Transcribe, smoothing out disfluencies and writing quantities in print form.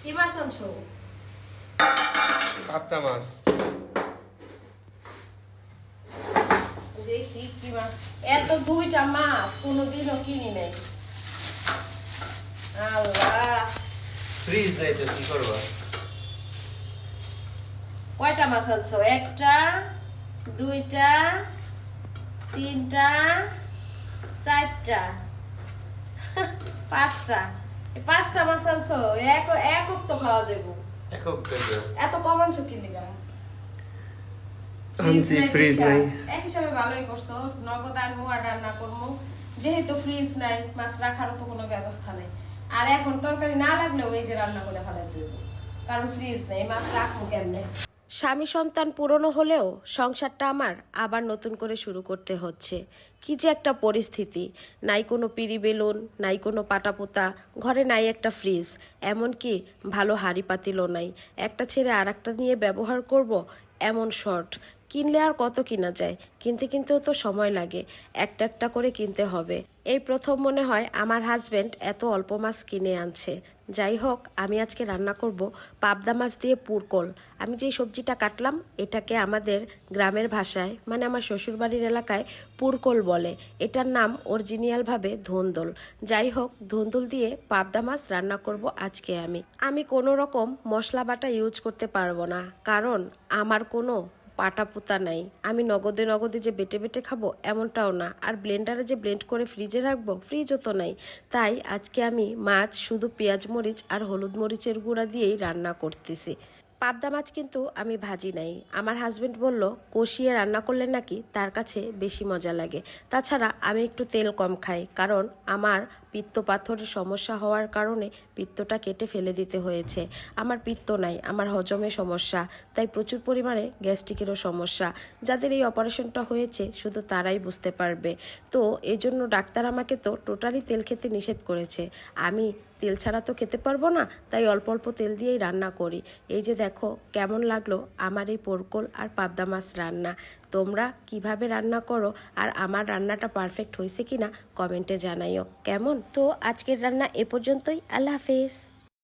কি মাছ আনছো? পাবদা মাছ। দেখি কি মাছ। এত দুইটা মাছ কোনোদিনও কিনি নাই। আল্লাহ, ফ্রিজ নাই তো কি করবা? কয়টা মাছ আনছো? একটা, দুইটা, তিনটা, চারটা, পাঁচটা। এই পাঁচটা মাছ আনছো, একক তো খাওয়া যাবো। একক কেজি এত কম আনছো কি লিগা? আনছি, ফ্রিজ নাই। এক হিসাবে ভালোই করছো, নগদ আনবো আর রান্না করবো। যেহেতু ফ্রিজ নাই, মাছ রাখারও তো কোনো ব্যবস্থা নেই। আর এখন তরকারি না লাগলেও এই যে রান্না করে ফেলাই দেব, কারণ ফ্রিজ নেই, মাছ রাখবো কেমনে। স্বামী সন্তান পুরনো হলেও সংসারটা আমার আবার নতুন করে শুরু করতে হচ্ছে। কি যে একটা পরিস্থিতি, নাই কোনো পিড়ি বেলুন, নাই কোনো পাটাপোতা, ঘরে নাই একটা ফ্রিজ, এমনকি ভালো হাঁড়ি পাতিলও নাই। একটা ছেড়ে আর একটা নিয়ে ব্যবহার করব, এমন শর্ট। কিনলে আর কত কিনা যায়, কিনতে কিনতেও তো সময় লাগে, একটা একটা করে কিনতে হবে। এই প্রথম মনে হয় আমার হাজবেন্ড এত অল্প মাছ কিনে আনছে। যাই হোক, আমি আজকে রান্না করব পাবদা মাছ দিয়ে পুরকল। আমি যে সবজিটা কাটলাম এটাকে আমাদের গ্রামের ভাষায়, মানে আমার শ্বশুরবাড়ির এলাকায় পুরকল বলে। এটার নাম অরিজিনালভাবে ধুন্দুল। যাই হোক, ধুন্দুল দিয়ে পাবদা মাছ রান্না করব আজকে আমি কোনো রকম মশলা বাটা ইউজ করতে পারবো না, কারণ আমার কোনো পাটাপুতা নাই। আমি নগদে নগদে যে বেটে বেটে খাবো এমনটাও না, আর ব্লেন্ডারে যে ব্লেন্ড করে ফ্রিজে রাখবো, ফ্রিজও তো নাই। তাই আজকে আমি মাছ শুধু পেঁয়াজ মরিচ আর হলুদ মরিচের গুঁড়া দিয়েই রান্না করতেছি। পাবদা মাছ কিন্তু আমি ভাজি নাই। আমার হাজবেন্ড বলল কষিয়ে রান্না করলে নাকি তার কাছে বেশি মজা লাগে। তাছাড়া আমি একটু তেল কম খাই, কারণ আমার পিত্ত পাথরের সমস্যা হওয়ার কারণে পিত্তটা কেটে ফেলে দিতে হয়েছে। আমার পিত্ত নাই, আমার হজমে সমস্যা, তাই প্রচুর পরিমাণে গ্যাস্ট্রিকেরও সমস্যা। যাদের এই অপারেশনটা হয়েছে শুধু তারাই বুঝতে পারবে। তো এই জন্য ডাক্তার আমাকে তো টোটালি তেল খেতে নিষেধ করেছে। আমি তেল ছাড়া তো খেতে পারবো না, তাই অল্প অল্প তেল দিয়েই রান্না করি। এই যে দেখো কেমন লাগলো আমার এই পোরকল আর পাবদা মাছ রান্না। তোমরা কিভাবে রান্না করো আর আমার রান্নাটা পারফেক্ট হয়েছে কিনা কমেন্টে জানাইও। কেমন? তো আজকের রান্না এ পর্যন্তই। আল্লাহ হাফেজ।